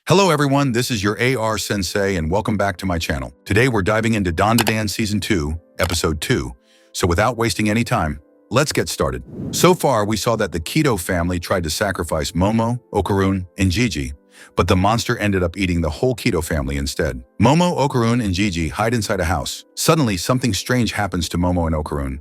Hello everyone, this is your AR Sensei and welcome back to my channel. Today we're diving into Dandadan Season 2, Episode 2. So without wasting any time, let's get started. So far, we saw that the Keto family tried to sacrifice Momo, Okarun, and Jiji, but the monster ended up eating the whole Keto family instead. Momo, Okarun, and Jiji hide inside a house. Suddenly, something strange happens to Momo and Okarun.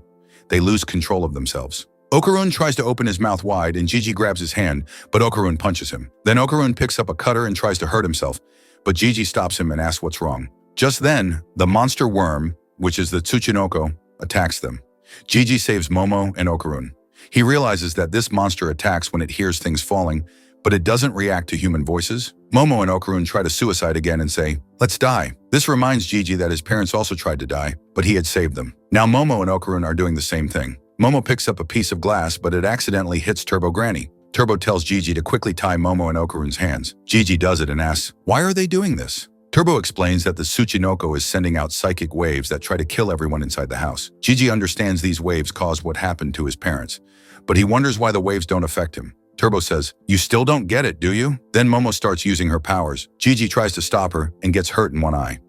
They lose control of themselves. Okarun tries to open his mouth wide and Jiji grabs his hand, but Okarun punches him. Then Okarun picks up a cutter and tries to hurt himself, but Jiji stops him and asks what's wrong. Just then, the monster worm, which is the Tsuchinoko, attacks them. Jiji saves Momo and Okarun. He realizes that this monster attacks when it hears things falling, but it doesn't react to human voices. Momo and Okarun try to suicide again and say, "Let's die." This reminds Jiji that his parents also tried to die, but he had saved them. Now Momo and Okarun are doing the same thing. Momo picks up a piece of glass, but it accidentally hits Turbo Granny. Turbo tells Jiji to quickly tie Momo and Okarun's hands. Jiji does it and asks, "Why are they doing this?" Turbo explains that the Tsuchinoko is sending out psychic waves that try to kill everyone inside the house. Jiji understands these waves caused what happened to his parents, but he wonders why the waves don't affect him. Turbo says, "You still don't get it, do you?" Then Momo starts using her powers. Jiji tries to stop her and gets hurt in one eye.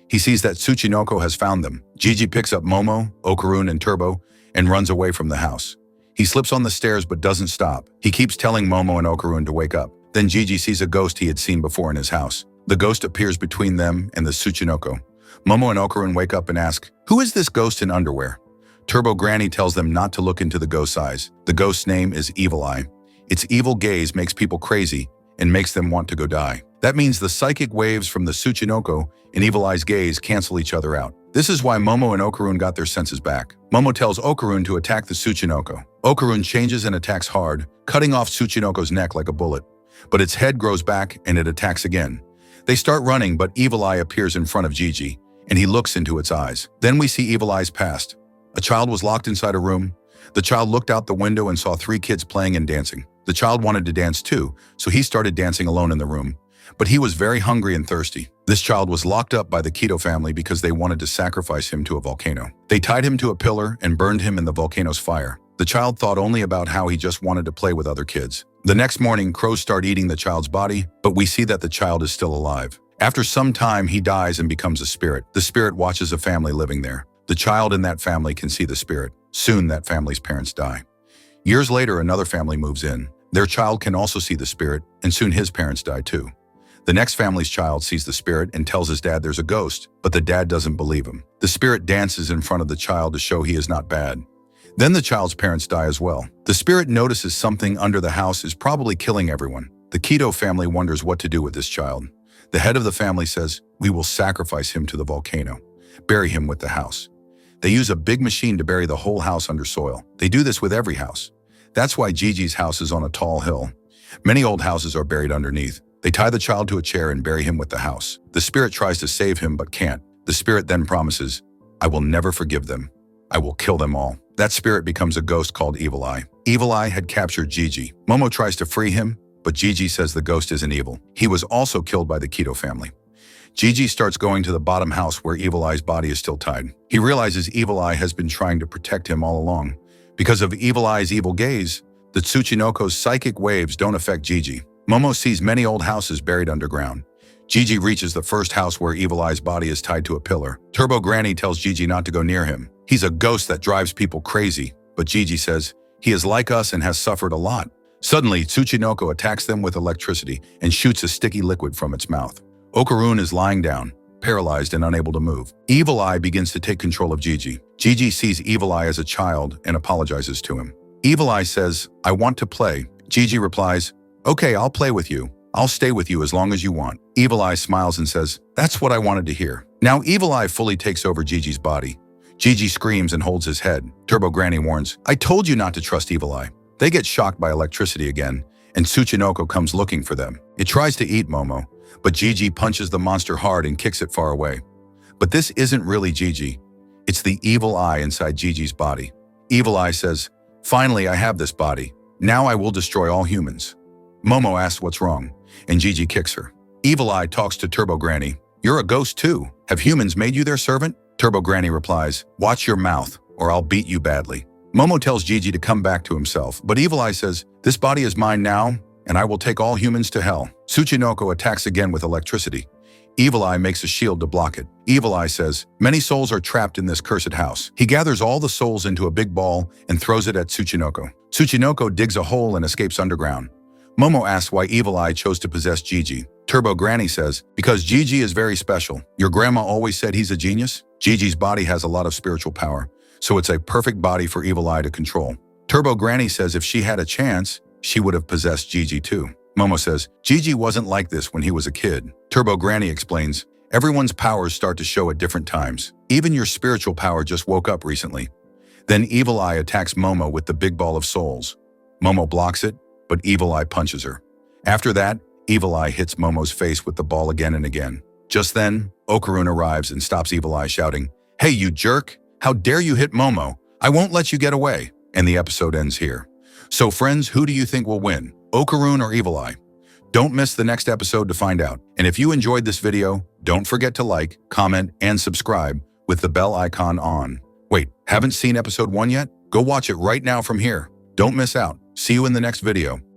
He sees that Tsuchinoko has found them. Jiji picks up Momo, Okarun, and Turbo and runs away from the house. He slips on the stairs but doesn't stop. He keeps telling Momo and Okarun to wake up. Then Jiji sees a ghost he had seen before in his house. The ghost appears between them and the Tsuchinoko. Momo and Okarun wake up and ask, "Who is this ghost in underwear?" Turbo Granny tells them not to look into the ghost's eyes. The ghost's name is Evil Eye. Its evil gaze makes people crazy and makes them want to go die. That means the psychic waves from the Tsuchinoko and Evil Eye's gaze cancel each other out. This is why Momo and Okarun got their senses back. Momo tells Okarun to attack the Tsuchinoko. Okarun changes and attacks hard, cutting off Tsuchinoko's neck like a bullet. But its head grows back and it attacks again. They start running, but Evil Eye appears in front of Jiji, and he looks into its eyes. Then we see Evil Eye's past. A child was locked inside a room. The child looked out the window and saw 3 kids playing and dancing. The child wanted to dance too, so he started dancing alone in the room. But he was very hungry and thirsty. This child was locked up by the Keto family because they wanted to sacrifice him to a volcano. They tied him to a pillar and burned him in the volcano's fire. The child thought only about how he just wanted to play with other kids. The next morning, crows start eating the child's body, but we see that the child is still alive. After some time, he dies and becomes a spirit. The spirit watches a family living there. The child in that family can see the spirit. Soon, that family's parents die. Years later, another family moves in. Their child can also see the spirit, and soon his parents die too. The next family's child sees the spirit and tells his dad there's a ghost, but the dad doesn't believe him. The spirit dances in front of the child to show he is not bad. Then the child's parents die as well. The spirit notices something under the house is probably killing everyone. The Keto family wonders what to do with this child. The head of the family says, "We will sacrifice him to the volcano. Bury him with the house." They use a big machine to bury the whole house under soil. They do this with every house. That's why Jiji's house is on a tall hill. Many old houses are buried underneath. They tie the child to a chair and bury him with the house. The spirit tries to save him but can't. The spirit then promises, "I will never forgive them. I will kill them all." That spirit becomes a ghost called Evil Eye. Evil Eye had captured Jiji. Momo tries to free him, but Jiji says the ghost isn't evil. He was also killed by the Keto family. Jiji starts going to the bottom house where Evil Eye's body is still tied. He realizes Evil Eye has been trying to protect him all along. Because of Evil Eye's evil gaze, the Tsuchinoko's psychic waves don't affect Jiji. Momo sees many old houses buried underground. Jiji reaches the first house where Evil Eye's body is tied to a pillar. Turbo Granny tells Jiji not to go near him. He's a ghost that drives people crazy, but Jiji says, "He is like us and has suffered a lot." Suddenly, Tsuchinoko attacks them with electricity and shoots a sticky liquid from its mouth. Okarun is lying down, paralyzed and unable to move. Evil Eye begins to take control of Jiji. Jiji sees Evil Eye as a child and apologizes to him. Evil Eye says, "I want to play." Jiji replies, "Okay, I'll play with you. I'll stay with you as long as you want." Evil Eye smiles and says, "That's what I wanted to hear." Now Evil Eye fully takes over Jiji's body. Jiji screams and holds his head. Turbo Granny warns, "I told you not to trust Evil Eye." They get shocked by electricity again, and Tsuchinoko comes looking for them. It tries to eat Momo, but Jiji punches the monster hard and kicks it far away. But this isn't really Jiji. It's the Evil Eye inside Jiji's body. Evil Eye says, "Finally, I have this body. Now I will destroy all humans." Momo asks what's wrong, and Jiji kicks her. Evil Eye talks to Turbo Granny. "You're a ghost too. Have humans made you their servant?" Turbo Granny replies, "Watch your mouth, or I'll beat you badly." Momo tells Jiji to come back to himself, but Evil Eye says, "This body is mine now, and I will take all humans to hell. Tsuchinoko attacks again with electricity. Evil Eye makes a shield to block it. Evil Eye says, many souls are trapped in this cursed house. He gathers all the souls into a big ball and throws it at Tsuchinoko. Tsuchinoko digs a hole and escapes underground. Momo asks why Evil Eye chose to possess Jiji. Turbo Granny says, because Jiji is very special. Your grandma always said he's a genius? Jiji's body has a lot of spiritual power, so it's a perfect body for Evil Eye to control. Turbo Granny says if she had a chance, she would have possessed Jiji too. Momo says, Jiji wasn't like this when he was a kid. Turbo Granny explains, everyone's powers start to show at different times. Even your spiritual power just woke up recently. Then Evil Eye attacks Momo with the big ball of souls. Momo blocks it, but Evil Eye punches her. After that, Evil Eye hits Momo's face with the ball again and again. Just then, Okarun arrives and stops Evil Eye, shouting, hey, you jerk! How dare you hit Momo? I won't let you get away. And the episode ends here. So friends, who do you think will win, Okarun or Evil Eye? Don't miss the next episode to find out. And if you enjoyed this video, don't forget to like, comment, and subscribe with the bell icon on. Wait, haven't seen episode 1 yet? Go watch it right now from here. Don't miss out. See you in the next video.